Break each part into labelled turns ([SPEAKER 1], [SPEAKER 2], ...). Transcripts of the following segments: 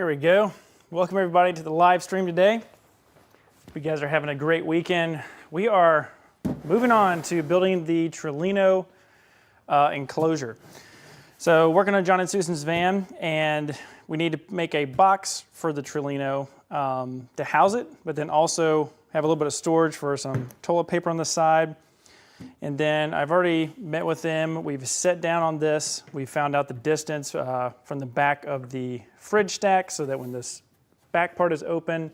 [SPEAKER 1] There we go. Welcome everybody to the live stream today. Hope you guys are having a great weekend. We are moving on to building the Trelino enclosure. So working on John and Susan's van, and we need to make a box for the Trelino to house it, but then also have a little bit of storage for some toilet paper on the side. And then I've already met with them. We've sat down on this. We found out the distance from the back of the fridge stack so that when this back part is open,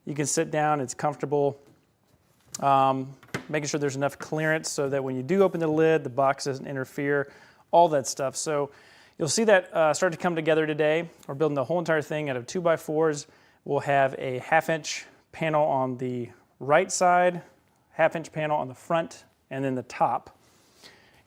[SPEAKER 1] you can sit down, it's comfortable. Making sure there's enough clearance so that when you do open the lid, the box doesn't interfere, all that stuff. So you'll see that start to come together today. We're building the whole entire thing out of 2x4s. We'll have a 1/2-inch panel on the right side, 1/2-inch panel on the front, and then the top.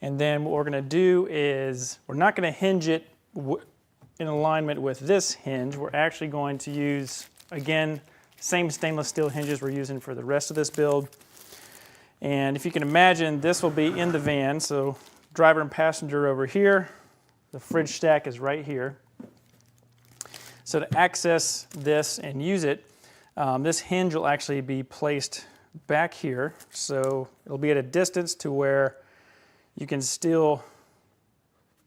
[SPEAKER 1] And then what we're going to do is we're not going to hinge it in alignment with this hinge. We're actually going to use, again, same stainless steel hinges we're using for the rest of this build. And if you can imagine, this will be in the van. So driver and passenger over here. The fridge stack is right here. So to access this and use it, this hinge will actually be placed back here, so it'll be at a distance to where you can still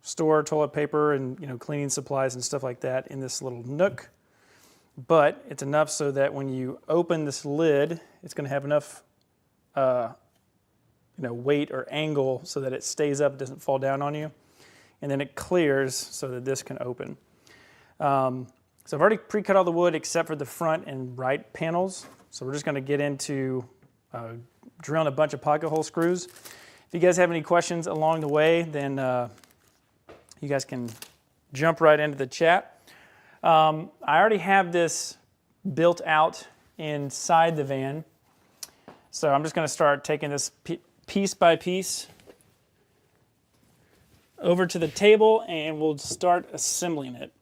[SPEAKER 1] store toilet paper and cleaning supplies and stuff like that in this little nook, but it's enough so that when you open this lid, it's going to have enough weight or angle so that it stays up, doesn't fall down on you, and then it clears so that this can open. So I've already pre-cut all the wood except for the front and right panels. So we're just going to get into drilling a bunch of pocket hole screws. If you guys have any questions along the way, then you guys can jump right into the chat. I already have this built out inside the van. So I'm just going to start taking this piece by piece over to the table, and we'll start assembling it.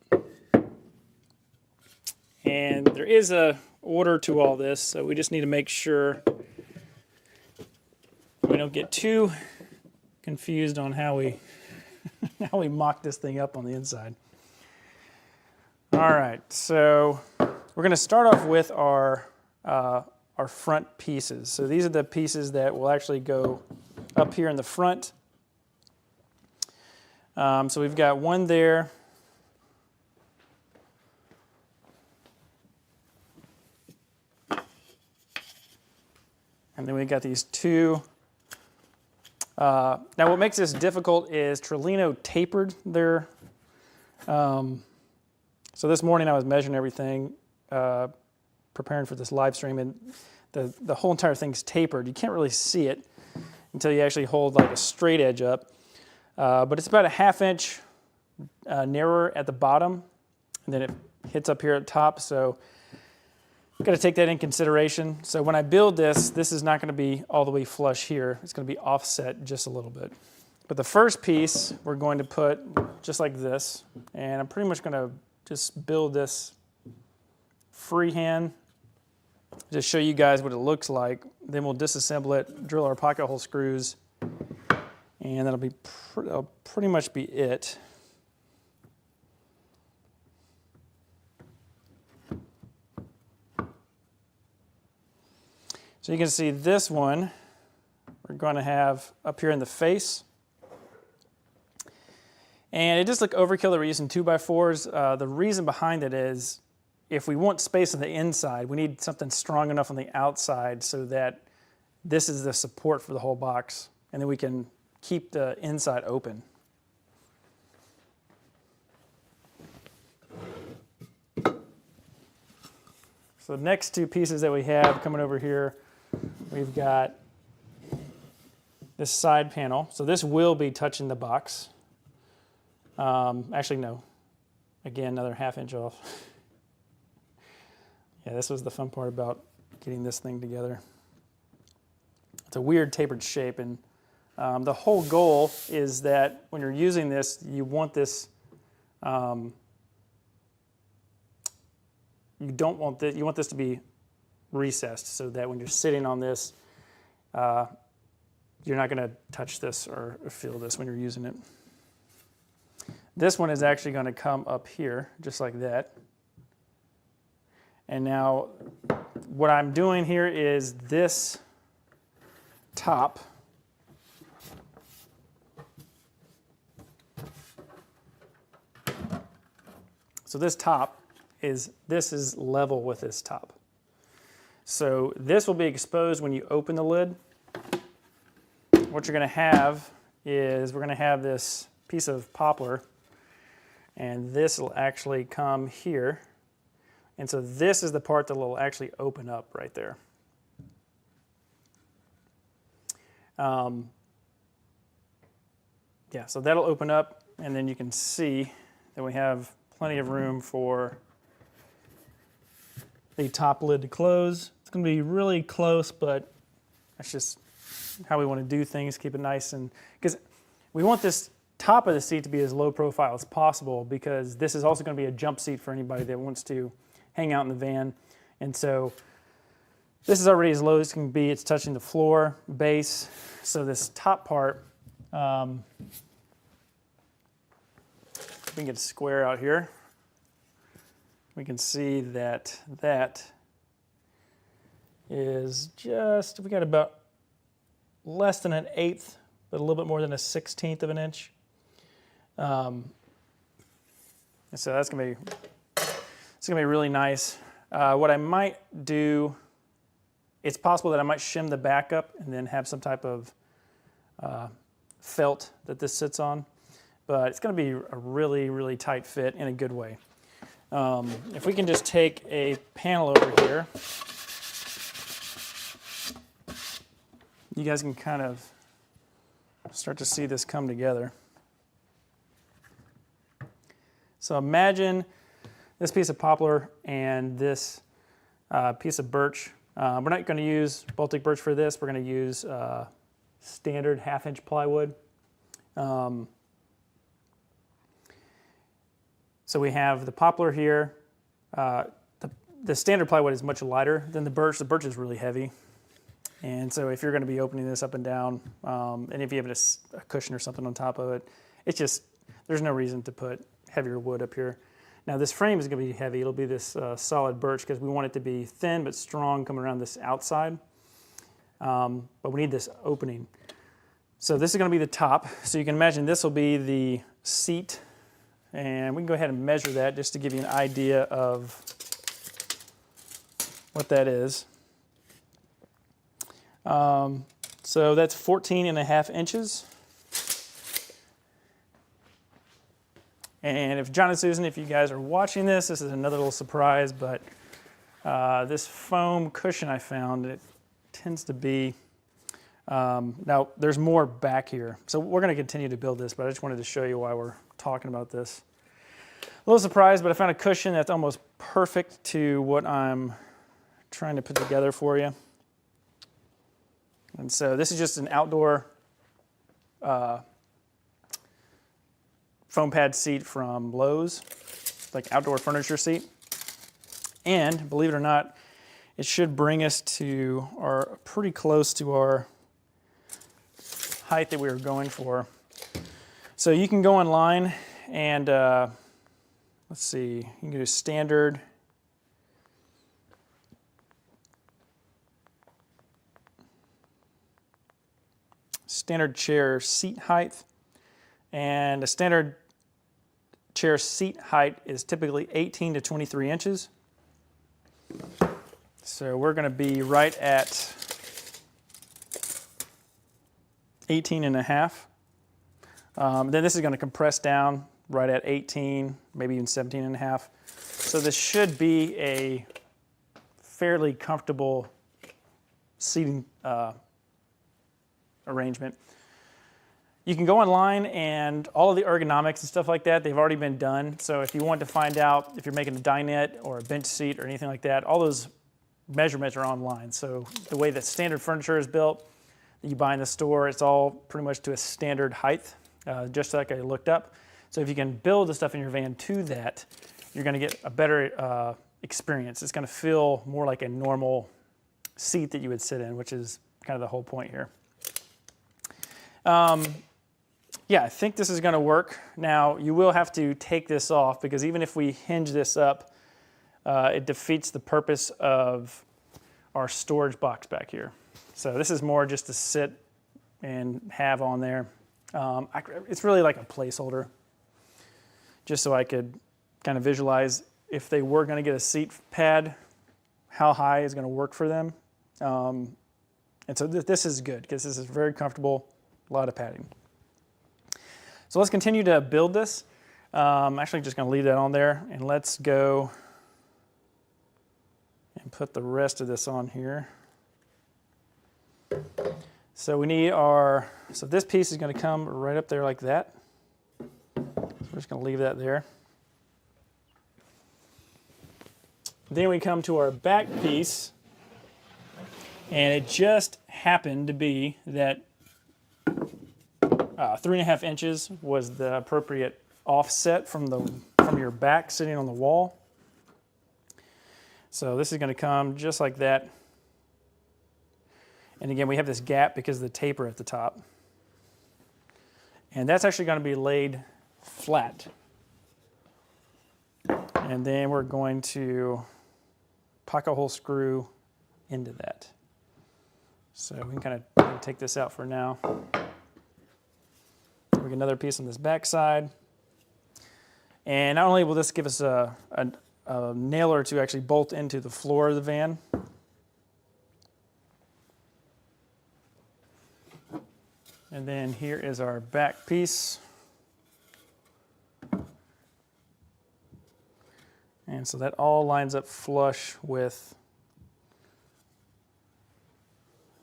[SPEAKER 1] And there is a order to all this, so we just need to make sure we don't get too confused on how we how we mock this thing up on the inside. All right, so we're going to start off with our front pieces. So these are the pieces that will actually go up here in the front. So we've got one there. And then we got these two. Now what makes this difficult is Trelino tapered their, so this morning I was measuring everything, preparing for this live stream, and the whole entire thing's tapered. You can't really see it until you actually hold like a straight edge up. But it's about a 1/2 inch narrower at the bottom, and then it hits up here at the top. So I've got to take that in consideration. So when I build this, this is not going to be all the way flush here. It's going to be offset just a little bit. But the first piece we're going to put just like this, and I'm pretty much going to just build this freehand, just show you guys what it looks like. Then we'll disassemble it, drill our pocket hole screws, and that'll pretty much be it. So you can see this one we're going to have up here in the face. And it just looked overkill that we're using 2x4s. The reason behind it is if we want space on the inside, we need something strong enough on the outside so that this is the support for the whole box, and then we can keep the inside open. So the next two pieces that we have coming over here, we've got this side panel. So this will be touching the box. Actually, no. Again, another 1/2 inch off. Yeah, this was the fun part about getting this thing together. It's a weird tapered shape, and the whole goal is that when you're using this, you want this. You don't want this. You want this to be recessed so that when you're sitting on this, you're not going to touch this or feel this when you're using it. This one is actually going to come up here just like that. And now what I'm doing here is this top this is level with this top. So this will be exposed when you open the lid. What you're going to have is we're going to have this piece of poplar, and this will actually come here. And so this is the part that will actually open up right there. Yeah, so that'll open up, and then you can see that we have plenty of room for the top lid to close. It's going to be really close, but that's just how we want to do things. Keep it nice, and because we want this top of the seat to be as low profile as possible, because this is also going to be a jump seat for anybody that wants to hang out in the van. And so this is already as low as it can be. It's touching the floor, base. So this top part, if we can get a square out here, we can see that that is just, we got about less than 1/8, but a little bit more than 1/16 of an inch. And so that's gonna be really nice. What I might do, it's possible that I might shim the back up and then have some type of felt that this sits on, but it's going to be a really, really tight fit in a good way. If we can just take a panel over here, you guys can kind of start to see this come together. So imagine this piece of poplar and this piece of birch. We're not going to use Baltic birch for this. We're going to use standard 1/2-inch plywood. So we have the poplar here. The standard plywood is much lighter than the birch. The birch is really heavy. And so if you're going to be opening this up and down, and if you have a cushion or something on top of it, it's just, there's no reason to put heavier wood up here. Now this frame is going to be heavy. It'll be this solid birch because we want it to be thin but strong coming around this outside. But we need this opening. So this is going to be the top. So you can imagine this will be the seat. And we can go ahead and measure that just to give you an idea of what that is. So that's 14.5 inches. And if John and Susan, if you guys are watching this, this is another little surprise, but this foam cushion I found, it tends to be, now there's more back here. So we're going to continue to build this, but I just wanted to show you why we're talking about this. A little surprised, but I found a cushion that's almost perfect to what I'm trying to put together for you. And so this is just an outdoor foam pad seat from Lowe's, like outdoor furniture seat. And believe it or not, it should bring us to pretty close to our height that we were going for. So you can go online and let's see, you can do standard. Standard chair seat height, and a standard chair seat height is typically 18 to 23 inches. So we're going to be right at 18.5. Then this is going to compress down right at 18, maybe even 17.5. So this should be a fairly comfortable seating arrangement. You can go online and all of the ergonomics and stuff like that, they've already been done. So if you want to find out if you're making a dinette or a bench seat or anything like that, all those measurements are online. So the way that standard furniture is built that you buy in the store, it's all pretty much to a standard height, just like I looked up. So if you can build the stuff in your van to that, you're going to get a better experience. It's going to feel more like a normal seat that you would sit in, which is kind of the whole point here. Yeah, I think this is going to work. Now, you will have to take this off because even if we hinge this up, it defeats the purpose of our storage box back here. So this is more just to sit and have on there. It's really like a placeholder, just so I could kind of visualize if they were going to get a seat pad, how high is going to work for them. And so this is good because this is very comfortable, a lot of padding. So let's continue to build this. I'm actually just going to leave that on there, and let's go and put the rest of this on here. So we need so this piece is going to come right up there like that. So we're just going to leave that there. Then we come to our back piece, and it just happened to be that 3.5 inches was the appropriate offset from your back sitting on the wall. So this is going to come just like that. And again, we have this gap because of the taper at the top. And that's actually going to be laid flat. And then we're going to pocket hole screw into that. So we can kind of take this out for now. We get another piece on this back side. And not only will this give us a nailer to actually bolt into the floor of the van, and then here is our back piece. And so that all lines up flush with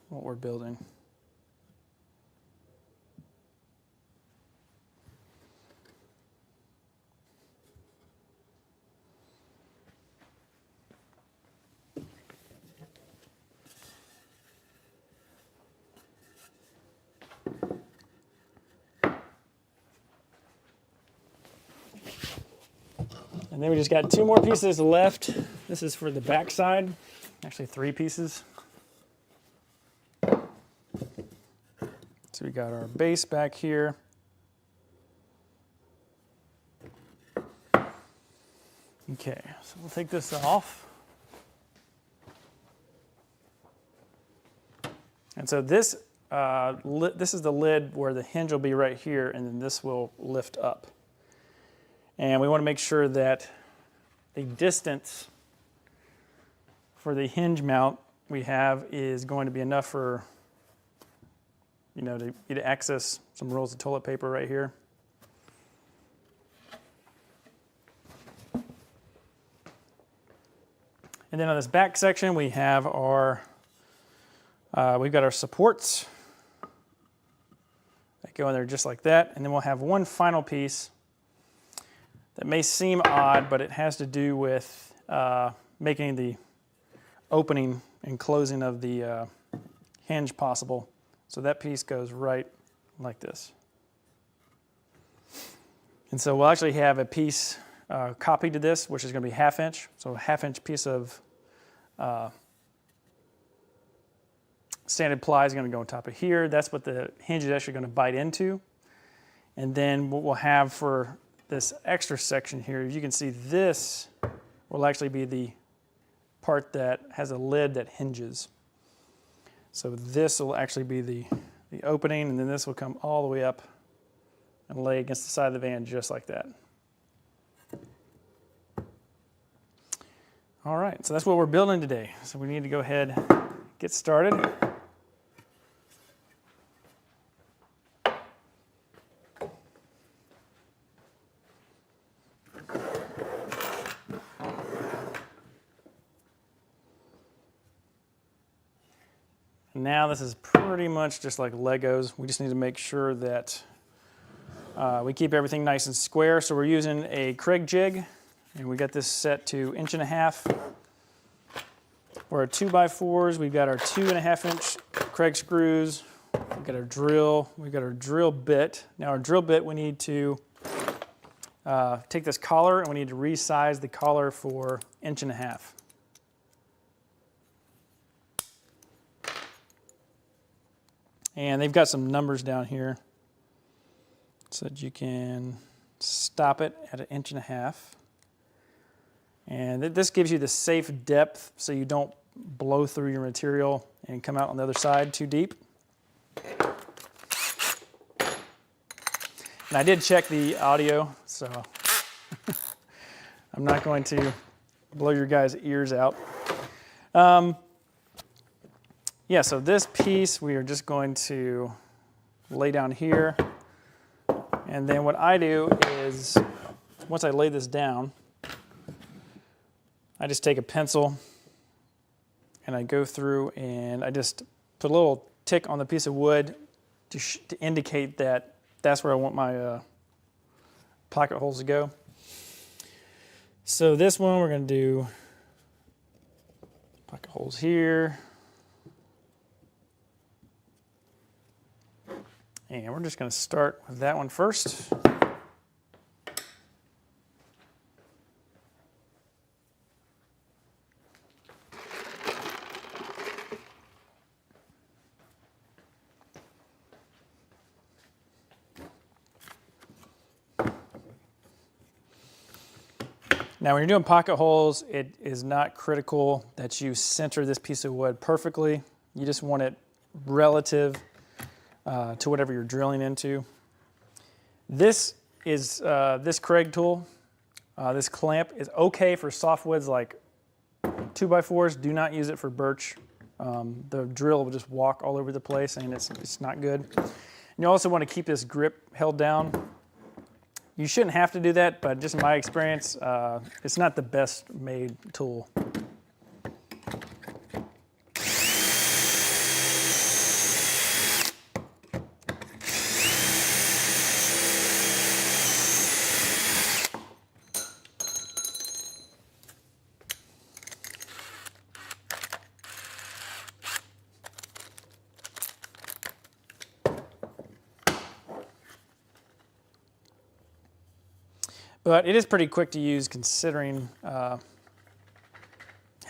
[SPEAKER 1] what we're building. And then we just got 2 more pieces left. This is for the back side, actually 3 pieces. So we got our base back here. Okay, so we'll take this off. And so this is the lid where the hinge will be right here, and then this will lift up. And we want to make sure that the distance for the hinge mount we have is going to be enough for, to access some rolls of toilet paper right here. And then on this back section, we have we've got our supports that go in there just like that. And then we'll have one final piece that may seem odd, but it has to do with making the opening and closing of the hinge possible. So that piece goes right like this. And so we'll actually have a piece copied to this, which is going to be 1/2 inch. So a 1/2 inch piece of sanded ply is going to go on top of here. That's what the hinge is actually going to bite into. And then what we'll have for this extra section here, as you can see, this will actually be the part that has a lid that hinges. So this will actually be the opening, and then this will come all the way up and lay against the side of the van just like that. All right, so that's what we're building today. So we need to go ahead and get started. Now this is pretty much just like Legos. We just need to make sure that we keep everything nice and square. So we're using a Craig jig, and we got this set to 1.5 inch. For our 2x4s, we've got our 2.5 inch Craig screws. We've got our drill. We've got our drill bit. Now our drill bit, we need to take this collar, and we need to resize the collar for 1.5 inch. And they've got some numbers down here so that you can stop it at 1.5 inches. And this gives you the safe depth so you don't blow through your material and come out on the other side too deep. And I did check the audio, so I'm not going to blow your guys' ears out. Yeah, so this piece we are just going to lay down here. And then what I do is, once I lay this down, I just take a pencil and I go through and I just put a little tick on the piece of wood to indicate that that's where I want my pocket holes to go. So this one we're going to do pocket holes here. And we're just going to start with that one first. Now, when you're doing pocket holes, it is not critical that you center this piece of wood perfectly. You just want it relative to whatever you're drilling into. This is this Craig tool. This clamp is okay for softwoods like 2x4s. Do not use it for birch. The drill will just walk all over the place and it's not good. And you also want to keep this grip held down. You shouldn't have to do that, but just in my experience, it's not the best made tool. But it is pretty quick to use considering how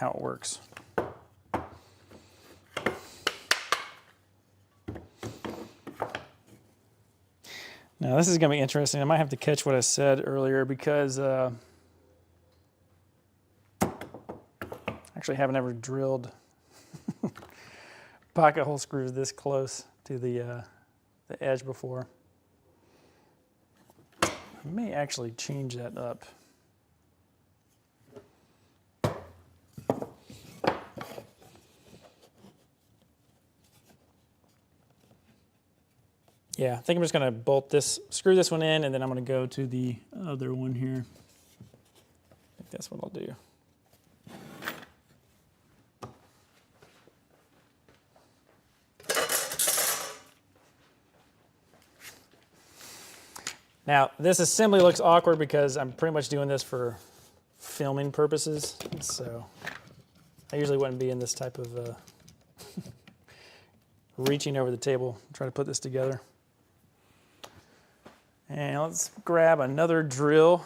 [SPEAKER 1] it works. Now this is going to be interesting. I might have to catch what I said earlier because actually haven't ever drilled pocket hole screws this close to the edge before. I may actually change that up. Yeah, I think I'm just going to bolt this, screw this one in, and then I'm going to go to the other one here. I think that's what I'll do. Now, this assembly looks awkward because I'm pretty much doing this for filming purposes, so I usually wouldn't be in this type of reaching over the table trying to put this together. And let's grab another drill.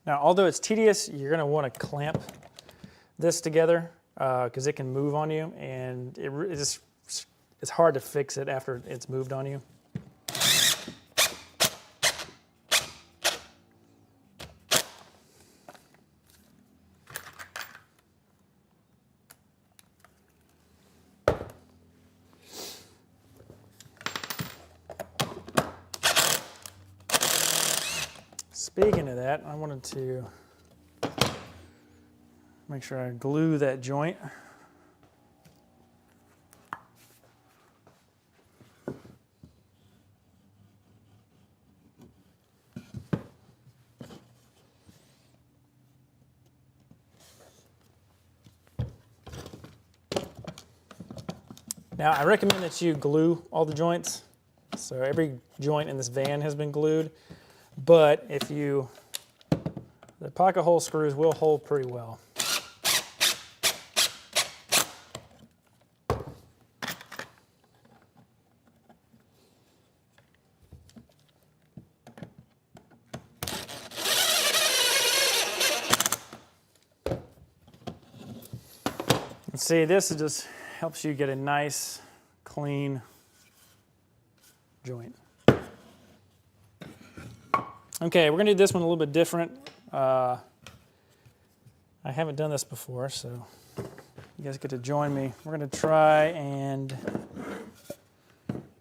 [SPEAKER 1] Now, although it's tedious, you're going to want to clamp this together because it can move on you, and it's hard to fix it after it's moved on you. Speaking of that, I wanted to make sure I glue that joint. Now, I recommend that you glue all the joints. So every joint in this van has been glued. But if you The pocket hole screws will hold pretty well. And see, this just helps you get a nice, clean joint. Okay, we're gonna do this one a little bit different. I haven't done this before, so you guys get to join me. We're gonna try and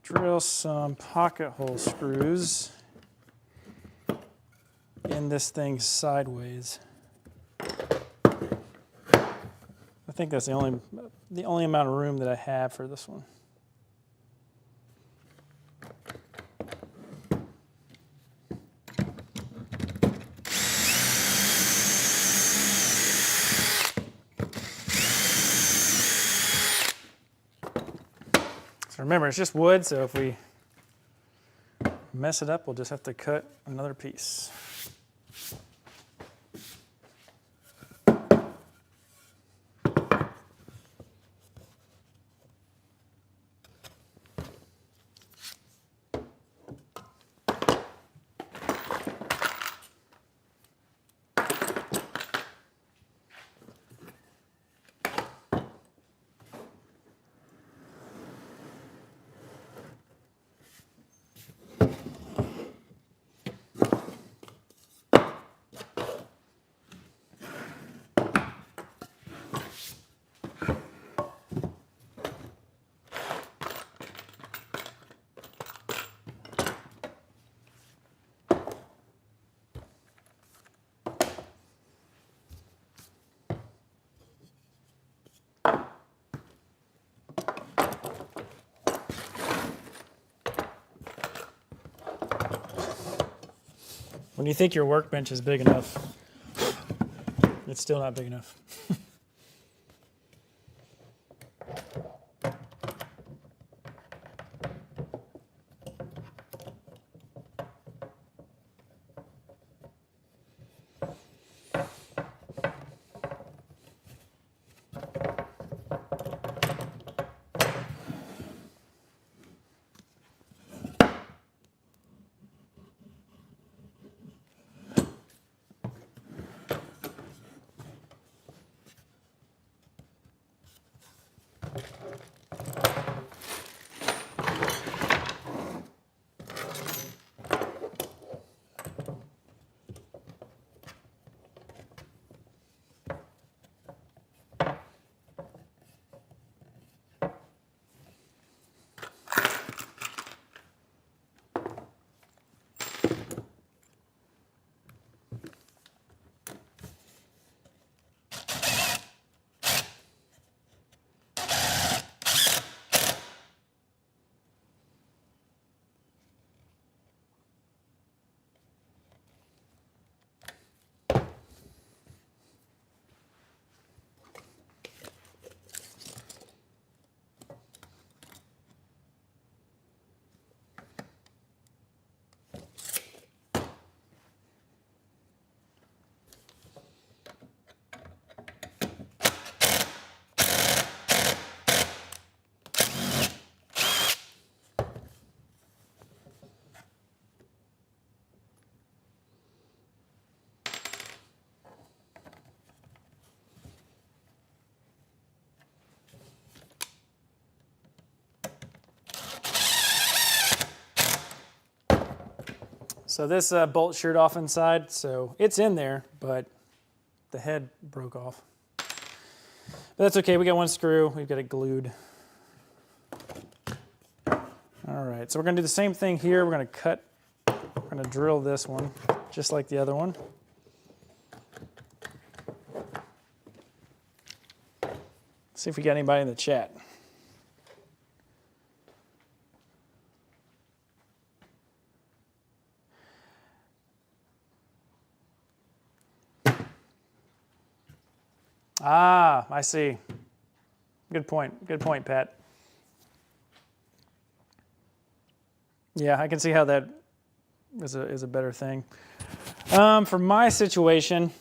[SPEAKER 1] drill some pocket hole screws in this thing sideways. I think that's the only amount of room that I have for this one. So remember, it's just wood, so if we mess it up, we'll just have to cut another piece. When you think your workbench is big enough, it's still not big enough. So this bolt sheared off inside, so it's in there, but the head broke off. But that's okay, we got one screw, we've got it glued. All right, so we're gonna do the same thing here. We're gonna drill this one, just like the other one. See if we got anybody in the chat. Ah, I see. Good point, Pat. Yeah, I can see how that is a better thing. For my situation,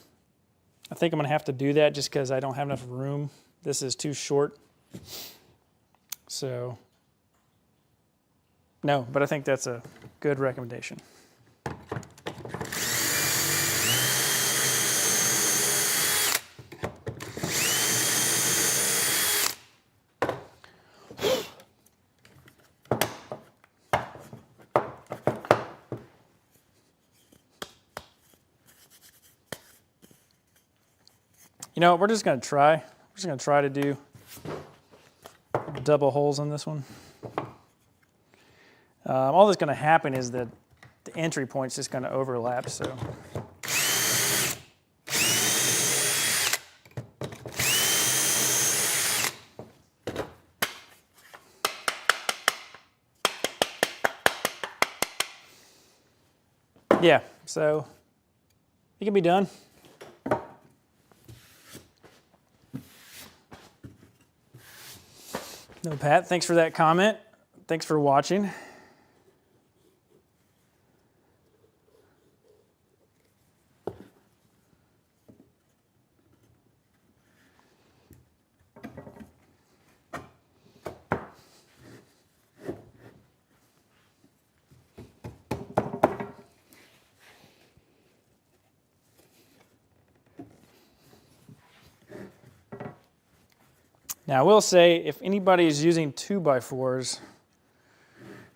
[SPEAKER 1] I think I'm going to have to do that just because I don't have enough room. This is too short. So, no, but I think that's a good recommendation. You know, we're just going to try. We're just going to try to do double holes on this one. All that's going to happen is that the entry point's just going to overlap, so. Yeah, so it can be done. No, Pat, thanks for that comment. Thanks for watching. Now, I will say, if anybody is using 2x4s,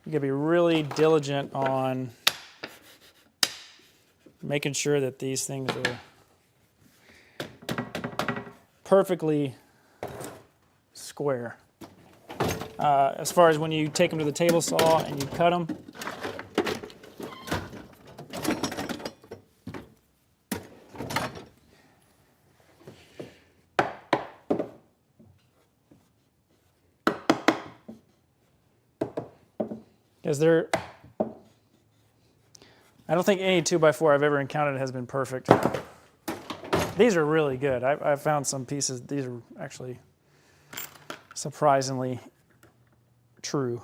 [SPEAKER 1] you gotta be really diligent on making sure that these things are perfectly square. As far as when you take them to the table saw and you cut them, because I don't think any 2x4 I've ever encountered has been perfect. These are really good. I've found some pieces, these are actually surprisingly true.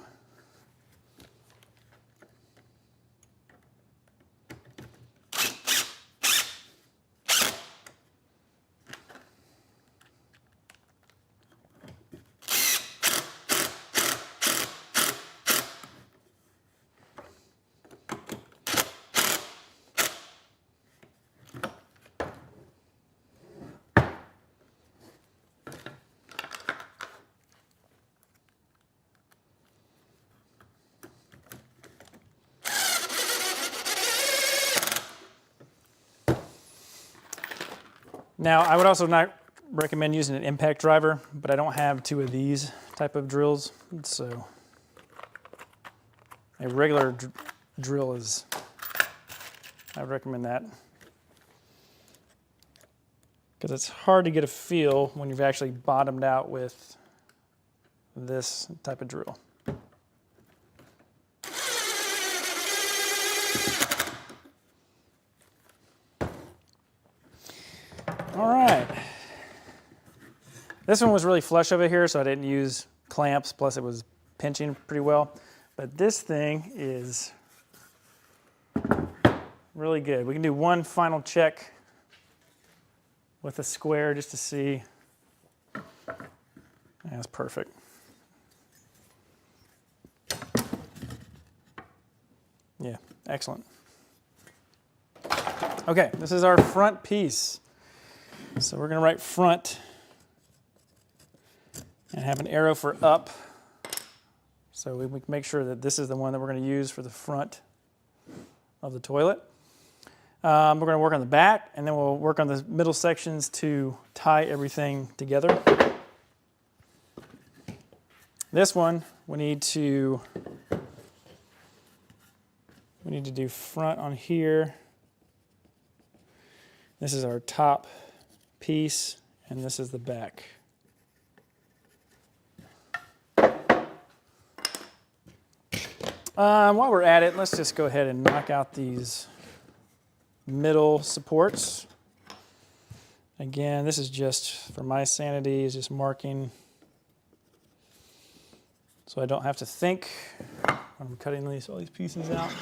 [SPEAKER 1] Now, I would also not recommend using an impact driver, but I don't have two of these type of drills, so a regular drill is, I would recommend that. Because it's hard to get a feel when you've actually bottomed out with this type of drill. All right. This one was really flush over here, so I didn't use clamps, plus it was pinching pretty well. But this thing is really good. We can do one final check with a square just to see. That's perfect. Yeah, excellent. Okay, this is our front piece. So we're going to write front and have an arrow for up. So we can make sure that this is the one that we're going to use for the front of the toilet. We're going to work on the back, and then we'll work on the middle sections to tie everything together. This one, we need to do front on here. This is our top piece, and this is the back. While we're at it, let's just go ahead and knock out these middle supports. Again, this is just for my sanity, is just marking so I don't have to think when I'm cutting all these pieces out.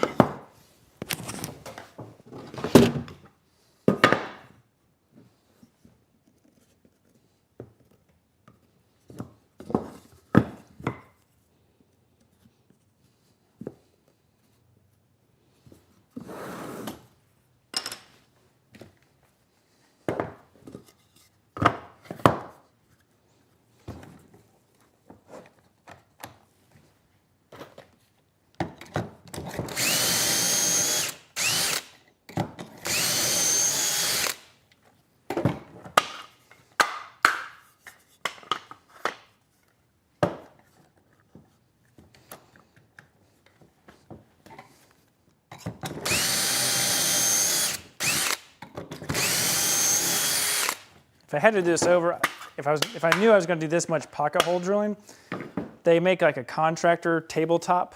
[SPEAKER 1] if I had to do this over, if I knew I was going to do this much pocket hole drilling, they make like a contractor tabletop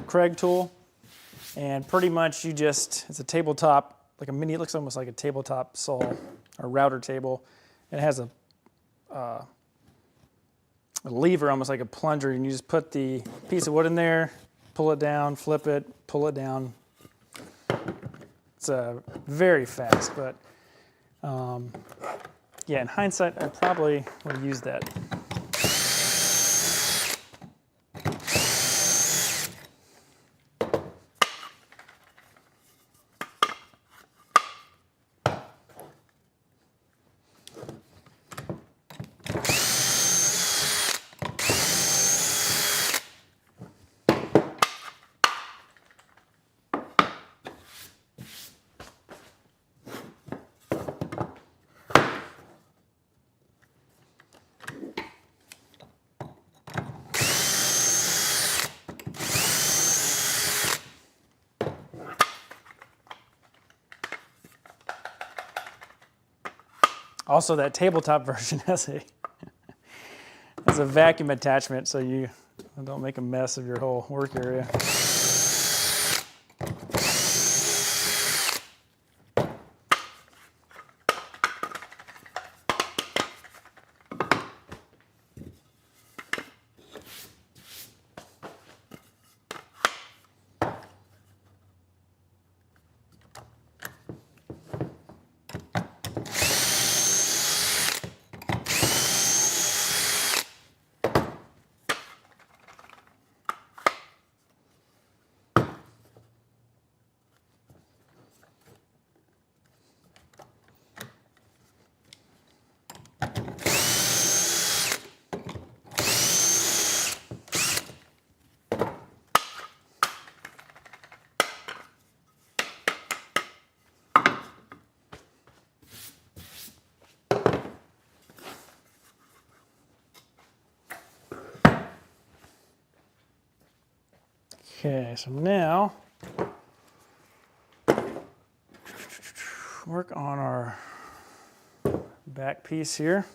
[SPEAKER 1] Craig tool, and pretty much it's a tabletop, like a mini, it looks almost like a tabletop saw or router table. It has a lever, almost like a plunger, and you just put the piece of wood in there, pull it down, flip it, pull it down. It's very fast, but yeah, in hindsight, I probably would have used that. Also, that tabletop version has a vacuum attachment, so you don't make a mess of your whole work area. Okay, so now work on our back piece here.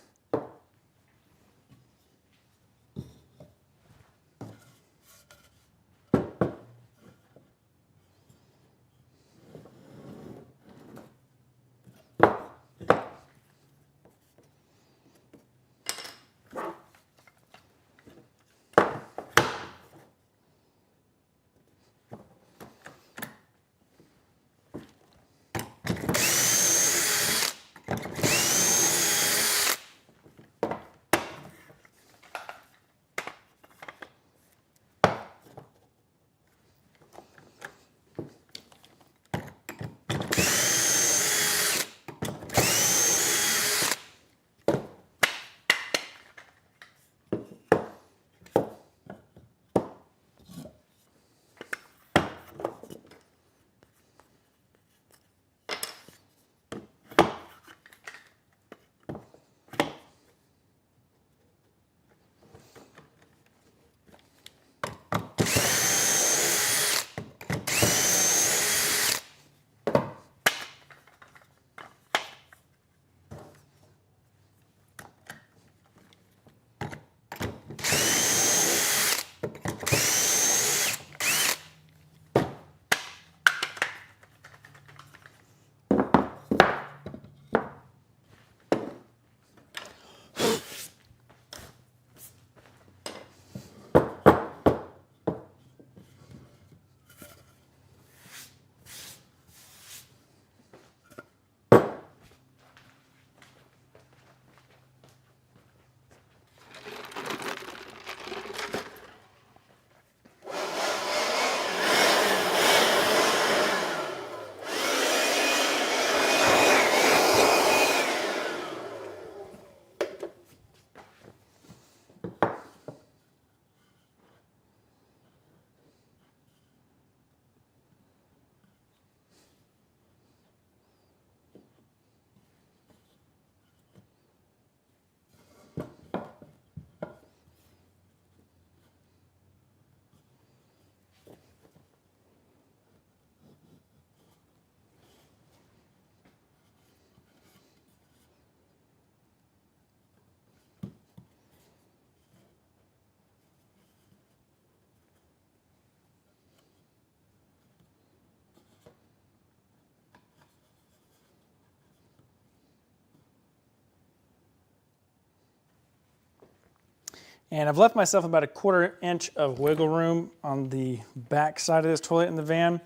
[SPEAKER 1] And I've left myself about a 1/4 inch of wiggle room on the back side of this toilet in the van.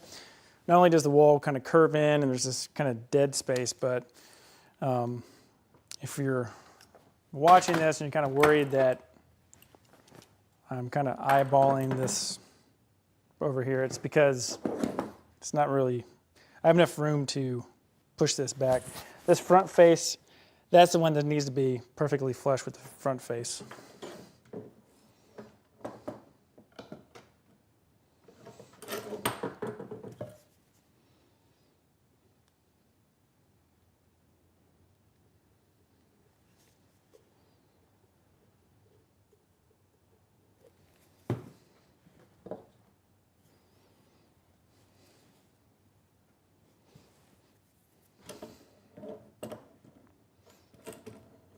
[SPEAKER 1] Not only does the wall kind of curve in and there's this kind of dead space, but if you're watching this and you're kind of worried that I'm kind of eyeballing this over here, it's because it's not really, I have enough room to push this back. This front face, that's the one that needs to be perfectly flush with the front face.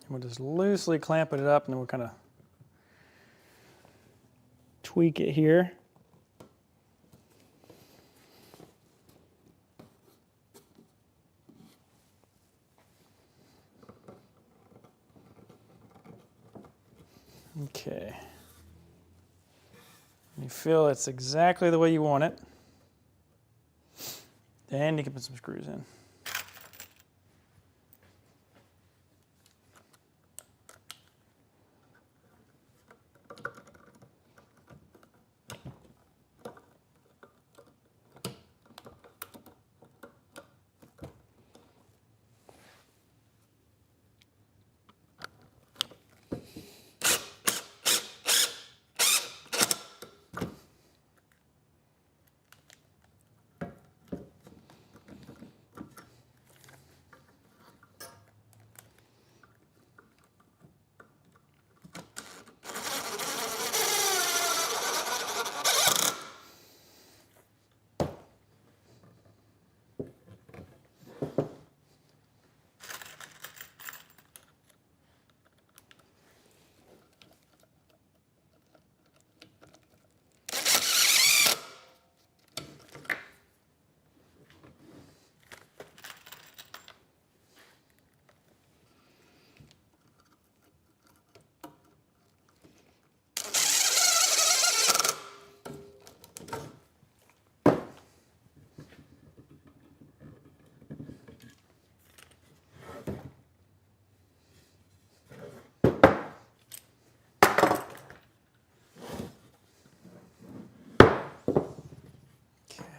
[SPEAKER 1] We'll just loosely clamp it up and then we'll kind of tweak it here. Okay. You feel it's exactly the way you want it. Then you can put some screws in.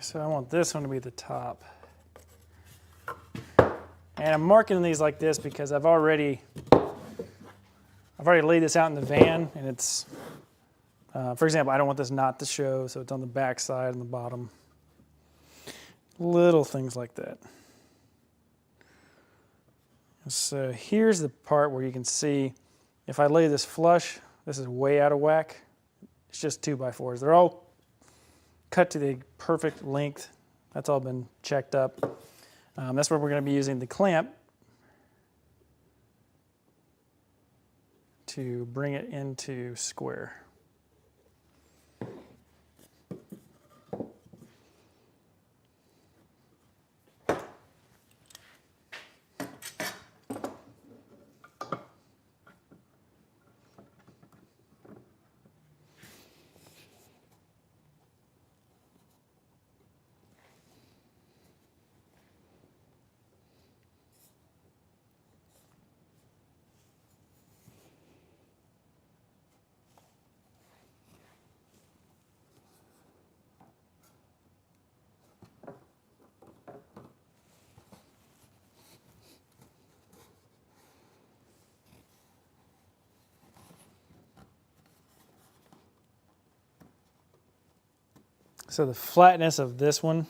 [SPEAKER 1] So I want this one to be the top. And I'm marking these like this because I've already laid this out in the van, and it's, for example, I don't want this knot to show, so it's on the back side and the bottom. Little things like that. So here's the part where you can see if I lay this flush, this is way out of whack. It's just 2x4s. They're all cut to the perfect length. That's all been checked up. That's where we're going to be using the clamp to bring it into square. So the flatness of this one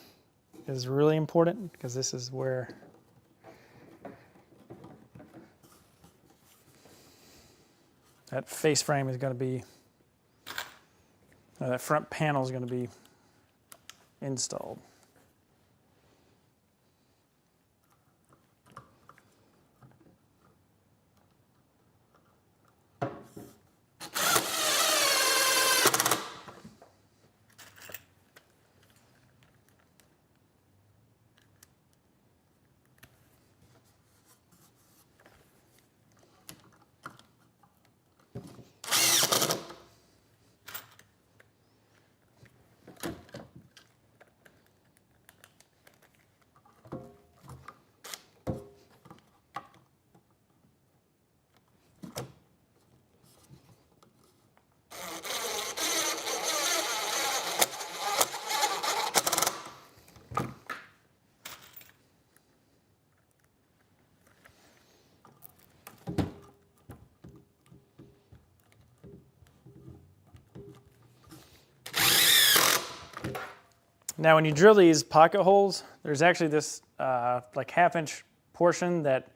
[SPEAKER 1] is really important because this is where that face frame is going to be, that front panel is going to be installed. Now when you drill these pocket holes, there's actually this like 1/2 inch portion that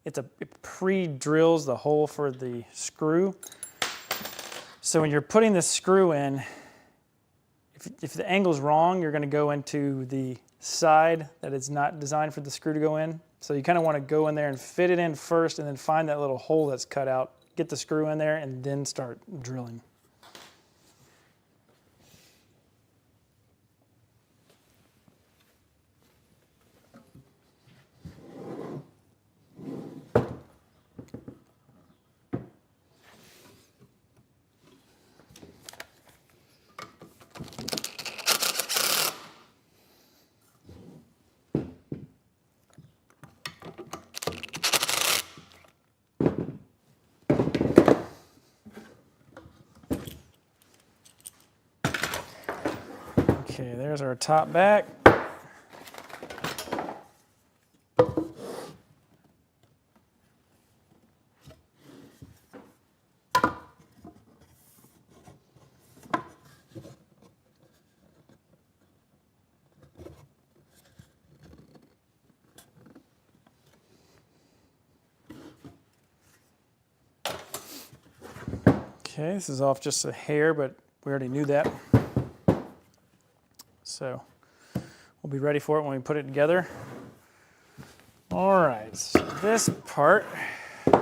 [SPEAKER 1] it pre-drills the hole for the screw. So when you're putting the screw in, if the angle's wrong, you're going to go into the side that it's not designed for the screw to go in. So you kind of want to go in there and fit it in first and then find that little hole that's cut out, get the screw in there, and then start drilling. Okay, there's our top back. Okay, this is off just a hair, but we already knew that. So we'll be ready for it when we put it together. All right, so this part, I'm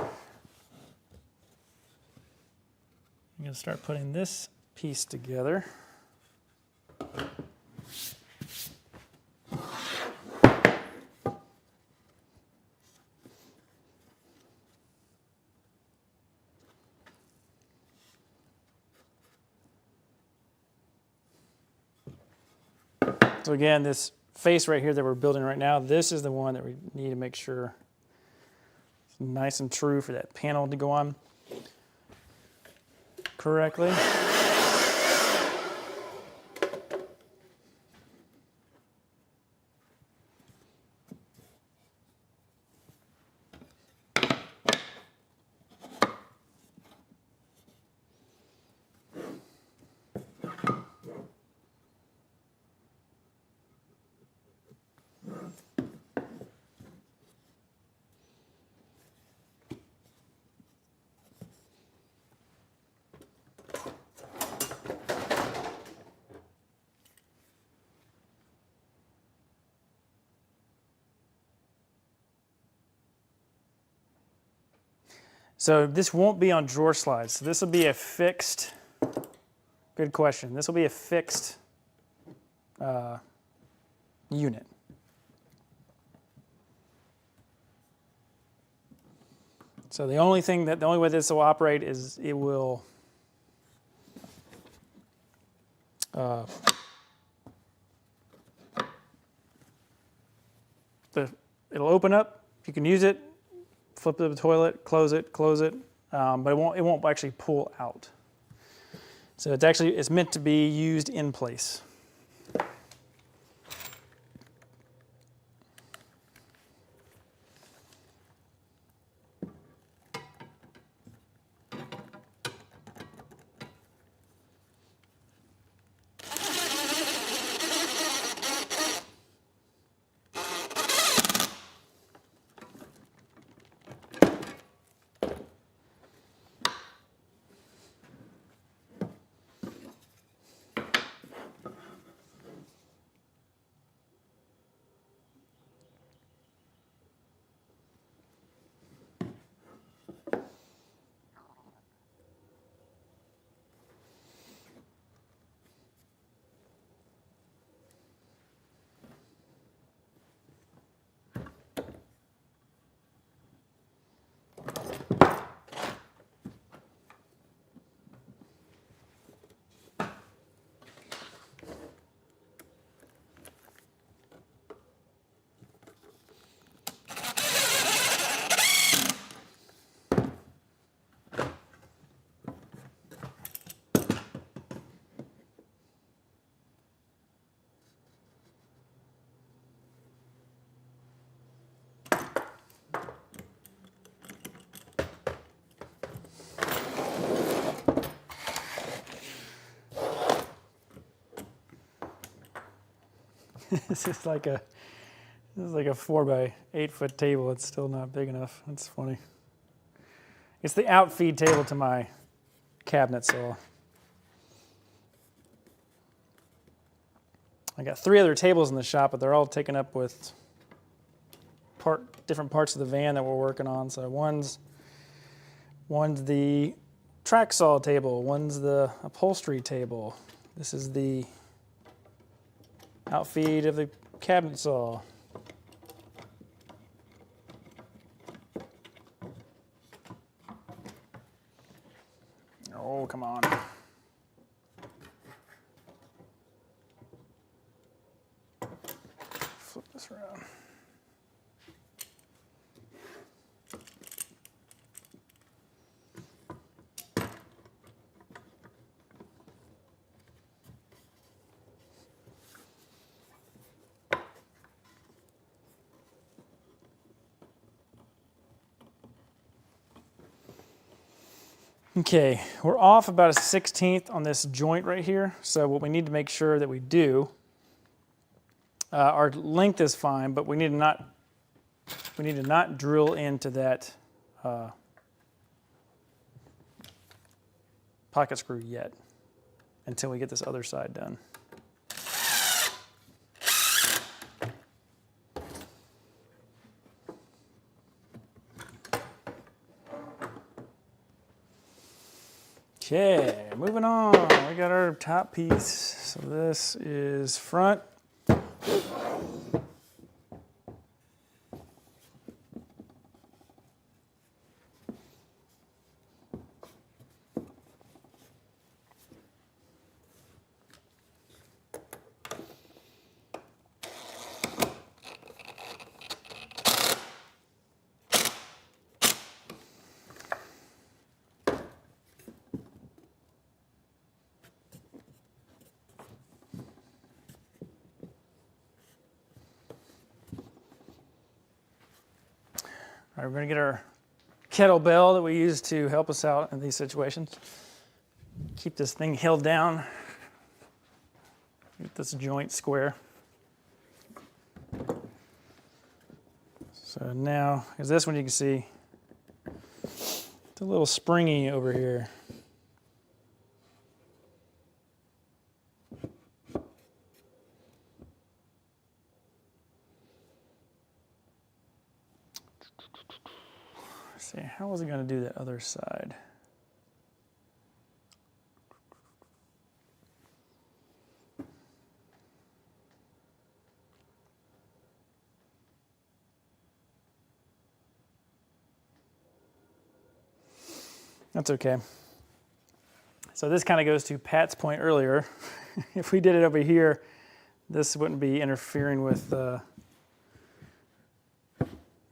[SPEAKER 1] going to start putting this piece together. So again, this face right here that we're building right now, this is the one that we need to make sure it's nice and true for that panel to go on correctly. So this won't be on drawer slides. So this will be a fixed, good question. This will be a fixed unit. So the only way this will operate is it will it'll open up. You can use it. Flip to the toilet, close it, but it won't actually pull out. So it's meant to be used in place. This is like a 4 by 8 foot table. It's still not big enough. That's funny. It's the outfeed table to my cabinet saw. I got 3 other tables in the shop, but they're all taken up with different parts of the van that we're working on. So one's the track saw table, one's the upholstery table. This is the outfeed of the cabinet saw. Oh, come on. Flip this around. Okay, we're off about a 1/16 on this joint right here. So what we need to make sure that we do, our length is fine, but we need to not drill into that pocket screw yet until we get this other side done. Okay, moving on. We got our top piece. So this is front. All right, we're going to get our kettlebell that we use to help us out in these situations. Keep this thing held down. Get this joint square. So now, is this one you can see, it's a little springy over here. Let's see, how was it going to do that other side? That's okay. So this kind of goes to Pat's point earlier. If we did it over here, this wouldn't be interfering with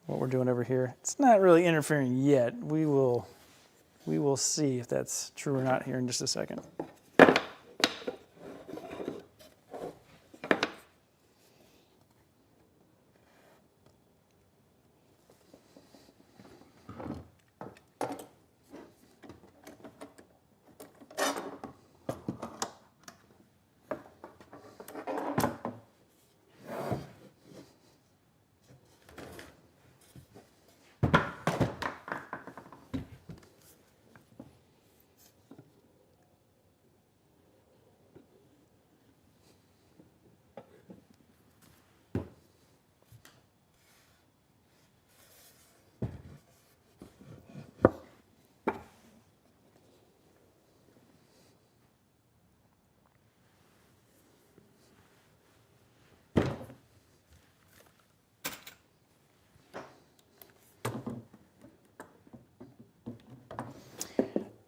[SPEAKER 1] what we're doing over here. It's not really interfering yet. We will see if that's true or not here in just a second.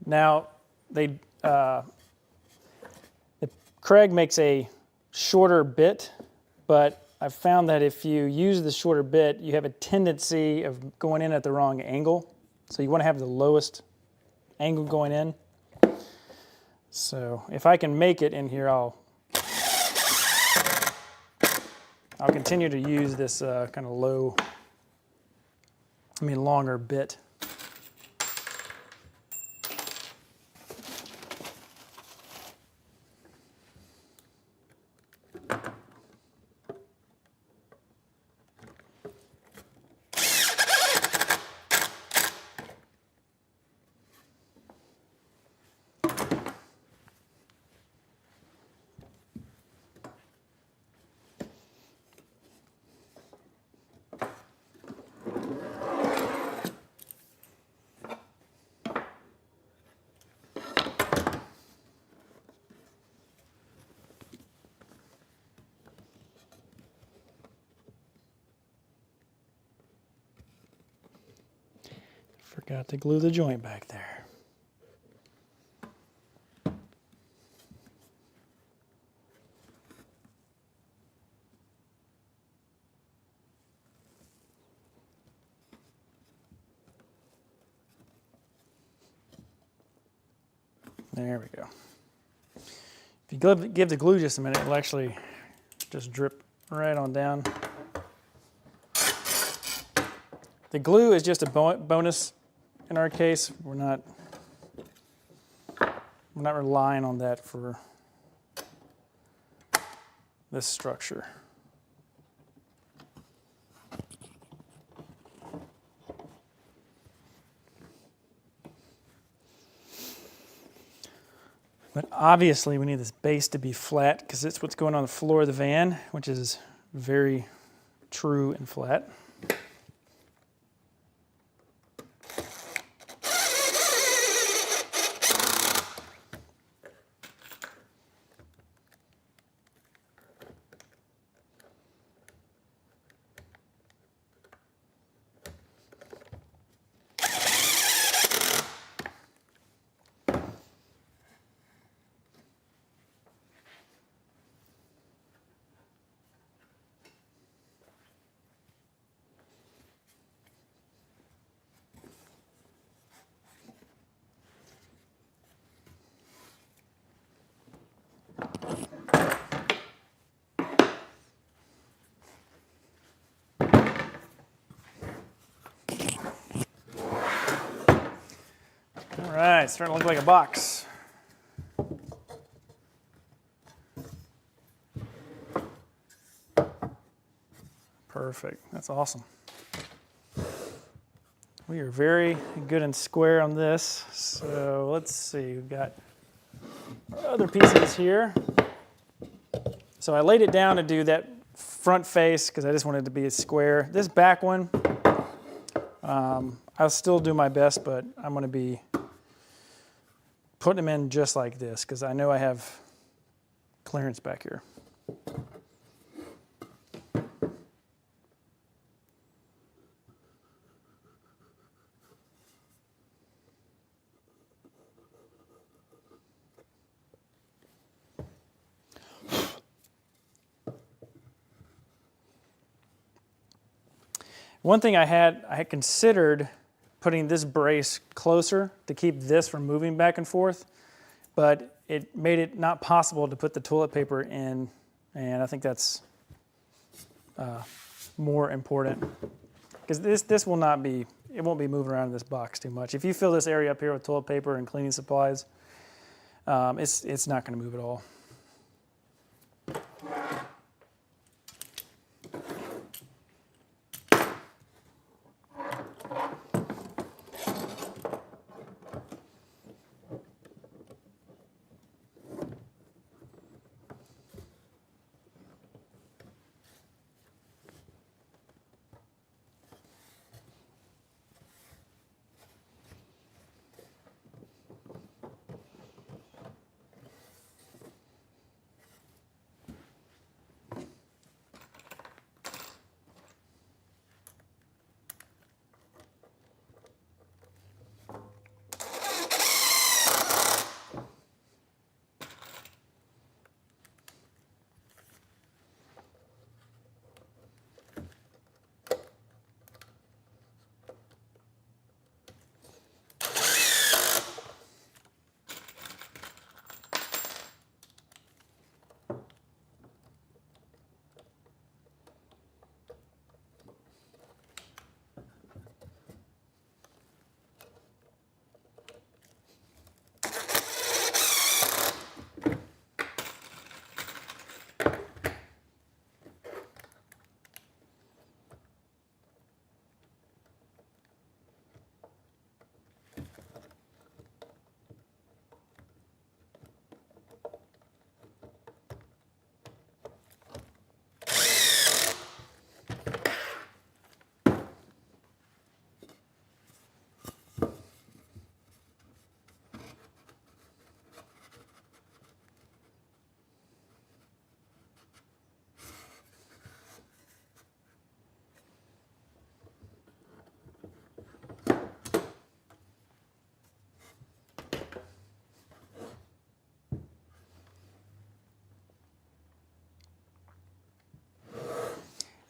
[SPEAKER 1] Now, Craig makes a shorter bit, but I've found that if you use the shorter bit, you have a tendency of going in at the wrong angle. So you want to have the lowest angle going in. So if I can make it in here, I'll continue to use this kind of longer bit. Forgot to glue the joint back there. There we go. If you give the glue just a minute, it'll actually just drip right on down. The glue is just a bonus in our case. We're not relying on that for this structure. But obviously we need this base to be flat because it's what's going on the floor of the van, which is very true and flat. All right, it's starting to look like a box. Perfect, that's awesome. We are very good and square on this. So let's see, we've got other pieces here. So I laid it down to do that front face because I just wanted it to be a square. This back one, I'll still do my best, but I'm going to be putting them in just like this because I know I have clearance back here. One thing I had considered putting this brace closer to keep this from moving back and forth, but it made it not possible to put the toilet paper in, and I think that's more important because this will not be, it won't be moving around in this box too much. If you fill this area up here with toilet paper and cleaning supplies, it's not going to move at all.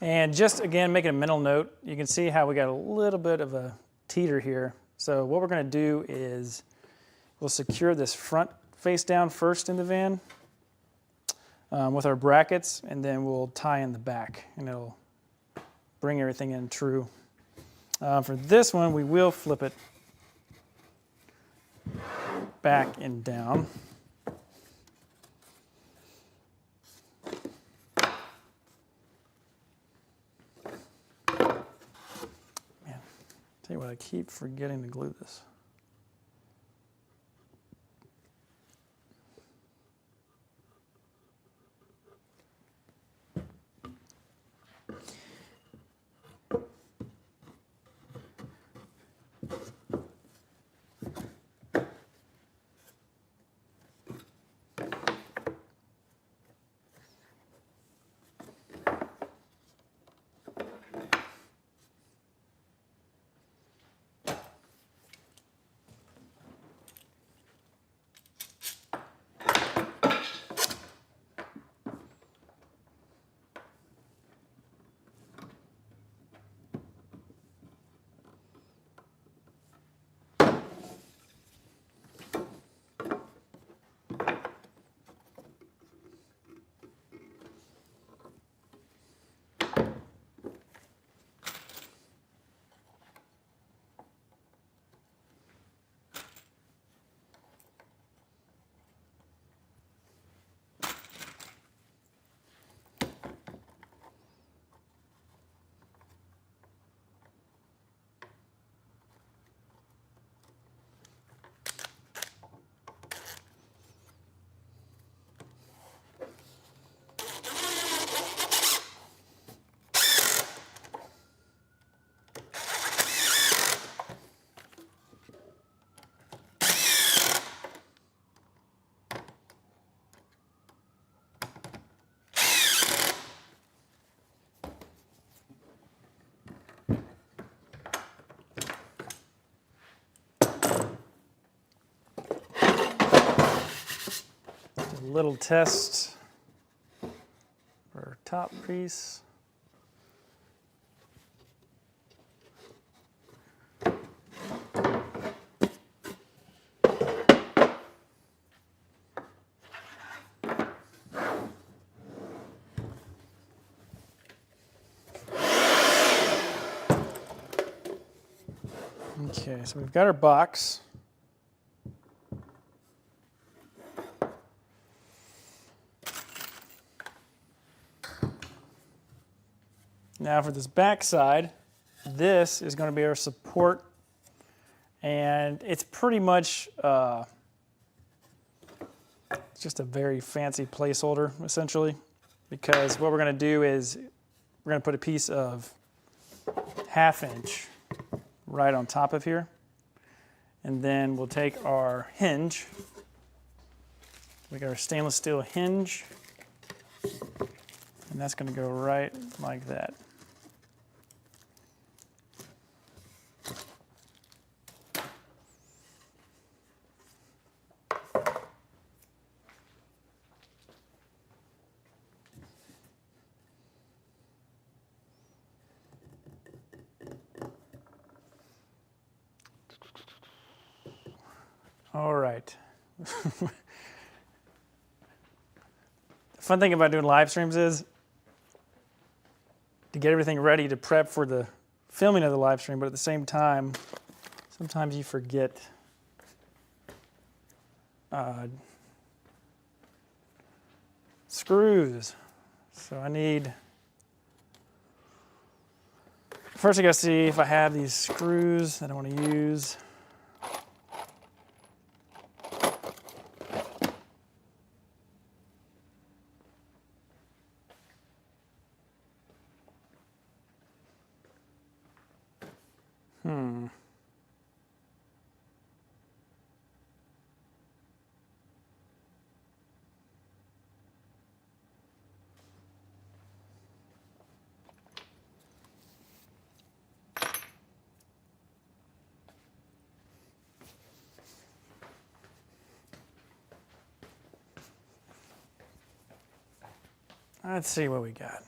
[SPEAKER 1] And just again, making a mental note, you can see how we got a little bit of a teeter here. So what we're going to do is we'll secure this front face down first in the van with our brackets, and then we'll tie in the back, and it'll bring everything in true. For this one, we will flip it back and down. Tell you what, I keep forgetting to glue this. A little test for our top piece. Okay, so we've got our box. Now for this back side, this is going to be our support, and it's pretty much just a very fancy placeholder, essentially, because what we're going to do is we're going to put a piece of 1/2 inch right on top of here, and then we'll take our hinge. We got our stainless steel hinge, and that's going to go right like that. All right. The fun thing about doing live streams is to get everything ready to prep for the filming of the live stream, but at the same time, sometimes you forget screws. So first I gotta see if I have these screws that I want to use. Let's see what we got.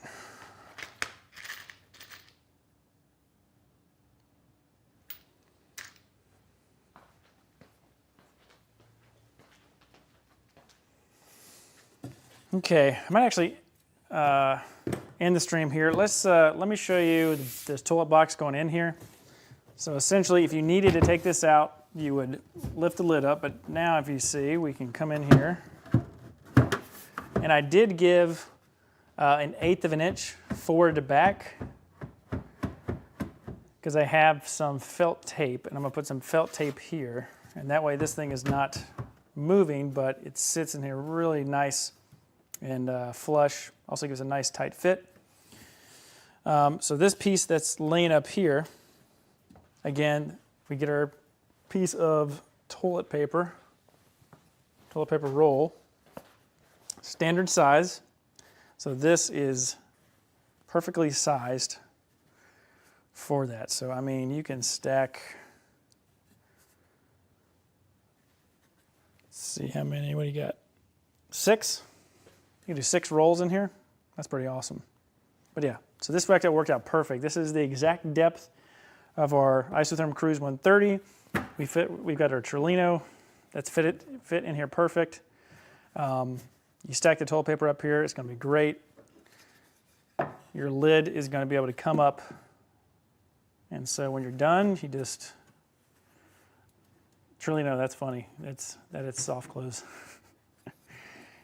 [SPEAKER 1] Okay, I might actually end the stream here. Let me show you this toilet box going in here. So essentially, if you needed to take this out, you would lift the lid up, but now if you see, we can come in here. And I did give an 1/8 of an inch forward to back because I have some felt tape, and I'm gonna put some felt tape here, and that way this thing is not moving, but it sits in here really nice and flush. Also gives a nice tight fit. So this piece that's laying up here, again, we get our piece of toilet paper roll, standard size. So this is perfectly sized for that. So I mean, you can stack, let's see how many, what do you got? 6? You can do 6 rolls in here. That's pretty awesome. But yeah, so this worked out perfect. This is the exact depth of our Isotherm Cruise 130. We've got our Trelino that's fit in here perfect. You stack the toilet paper up here, it's gonna be great. Your lid is gonna be able to come up. And so when you're done, you just, Trelino, that's funny. It's soft close.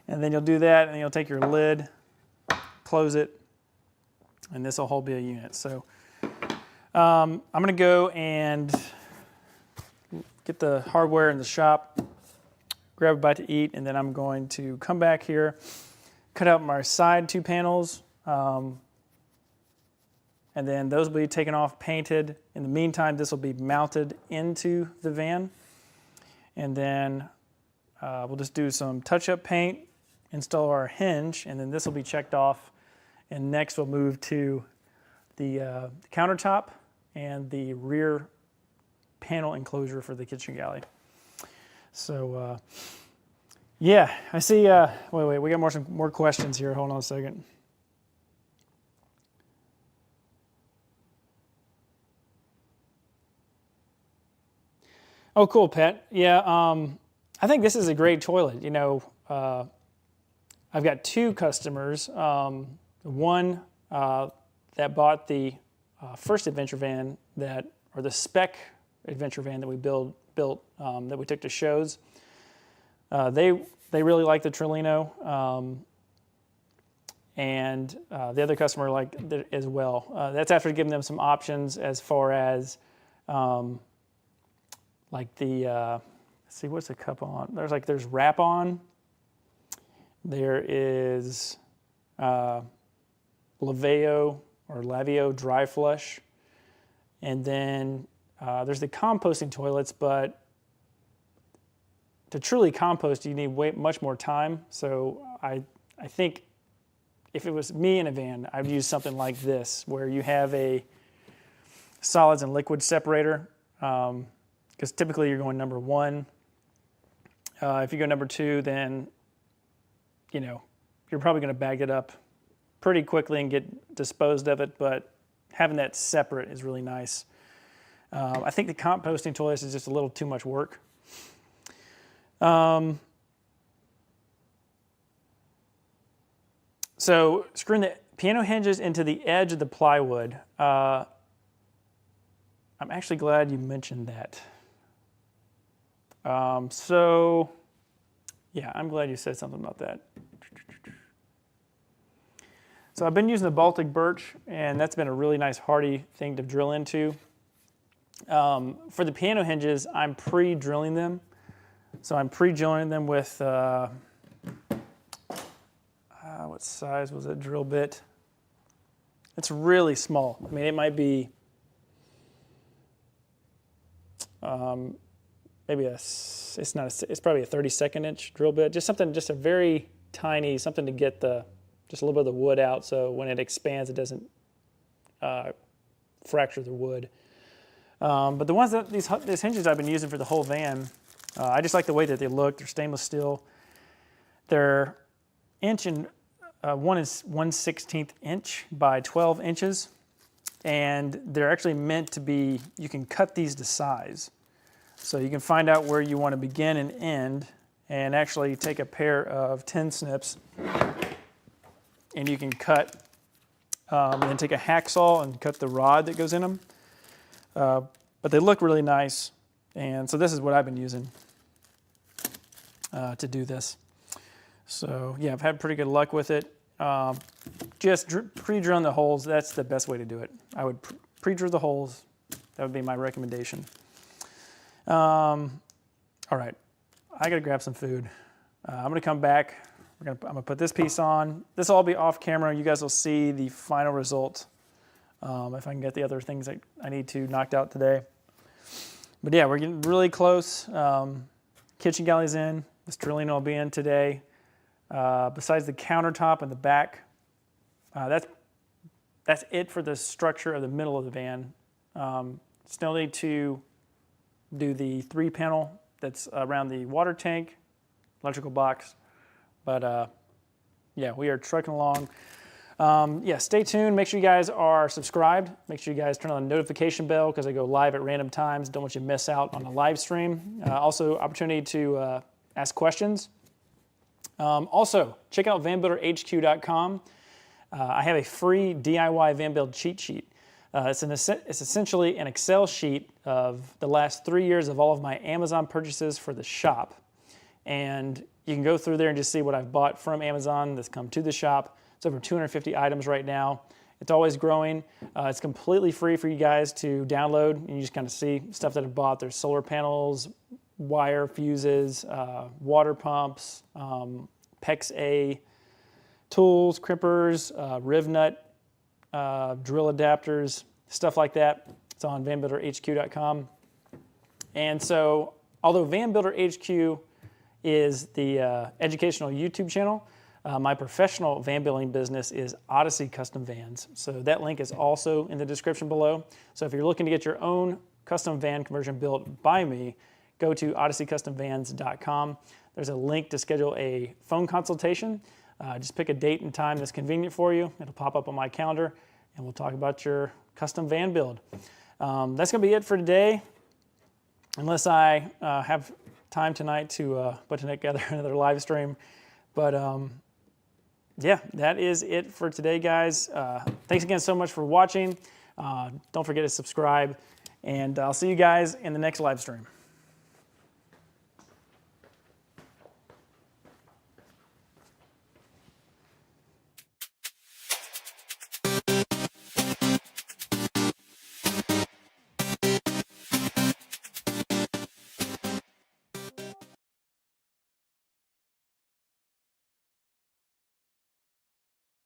[SPEAKER 1] And then you'll do that, and you'll take your lid, close it, and this will hold be a unit. So I'm gonna go and get the hardware in the shop, grab a bite to eat, and then I'm going to come back here, cut out my side 2 panels, and then those will be taken off, painted. In the meantime, this will be mounted into the van, and then we'll just do some touch-up paint, install our hinge, and then this will be checked off, and next we'll move to the countertop and the rear panel enclosure for the kitchen galley. So yeah, I see, wait, we got some more questions here. Hold on a second. Oh, cool, Pat. Yeah, I think this is a great toilet. You know, I've got 2 customers. One that bought the first adventure van or the spec adventure van that we built that we took to shows. They really like the Trelino, and the other customer liked it as well. That's after giving them some options as far as like the let's see, what's the cup on? There's wrap on. There is Laveo dry flush, and then there's the composting toilets, but to truly compost, you need much more time. So I think if it was me in a van, I'd use something like this, where you have a solids and liquid separator, because typically you're going number 1. If you go number 2, then you know you're probably going to bag it up pretty quickly and get disposed of it. But having that separate is really nice. I think the composting toilets is just a little too much work. So screwing the piano hinges into the edge of the plywood. I'm actually glad you mentioned that. So yeah, I'm glad you said something about that. So I've been using the Baltic birch, and that's been a really nice hardy thing to drill into. For the piano hinges, I'm pre-drilling them. So I'm pre-drilling them with, what size was that drill bit? It's really small. I mean, it might be maybe it's probably a 32nd inch drill bit. Just a very tiny, something to get just a little bit of the wood out, so when it expands, it doesn't fracture the wood. But the ones these hinges I've been using for the whole van, I just like the way that they look. They're stainless steel. They're one is 1/16 inch by 12 inches, and they're actually meant to be, you can cut these to size. So you can find out where you want to begin and end, and actually take a pair of tin snips and you can cut, and then take a hacksaw and cut the rod that goes in them. But they look really nice, and so this is what I've been using to do this. So yeah, I've had pretty good luck with it. Just pre-drilling the holes, that's the best way to do it. I would pre-drill the holes. That would be my recommendation. All right, I gotta grab some food. I'm gonna come back. I'm gonna put this piece on. This will all be off camera. You guys will see the final result if I can get the other things that I need to knocked out today. But yeah, we're getting really close. Kitchen galley's in. This Trelino will be in today. Besides the countertop and the back, that's it for the structure of the middle of the van. Still need to do the 3-panel that's around the water tank, electrical box. But yeah, we are trucking along. Yeah, stay tuned. Make sure you guys are subscribed. Make sure you guys turn on the notification bell because I go live at random times. Don't want you to miss out on a live stream. Also, opportunity to ask questions. Also, check out vanbuilderhq.com. I have a free DIY van build cheat sheet. It's essentially an Excel sheet of the last 3 years of all of my Amazon purchases for the shop. And you can go through there and just see what I've bought from Amazon that's come to the shop. It's over 250 items right now. It's always growing. It's completely free for you guys to download. And you just kind of see stuff that I've bought. There's solar panels, wire fuses, water pumps, PEX A tools, crimpers, riv nut, drill adapters, stuff like that. It's on vanbuilderhq.com. And so, although Van Builder HQ is the educational YouTube channel, my professional van building business is Odyssey Custom Vans. So that link is also in the description below. So if you're looking to get your own custom van conversion built by me, go to odysseycustomvans.com. There's a link to schedule a phone consultation. Just pick a date and time that's convenient for you. It'll pop up on my calendar, and we'll talk about your custom van build. That's going to be it for today, unless I have time tonight to put together another live stream. But yeah, that is it for today, guys. Thanks again so much for watching. Don't forget to subscribe, and I'll see you guys in the next live stream.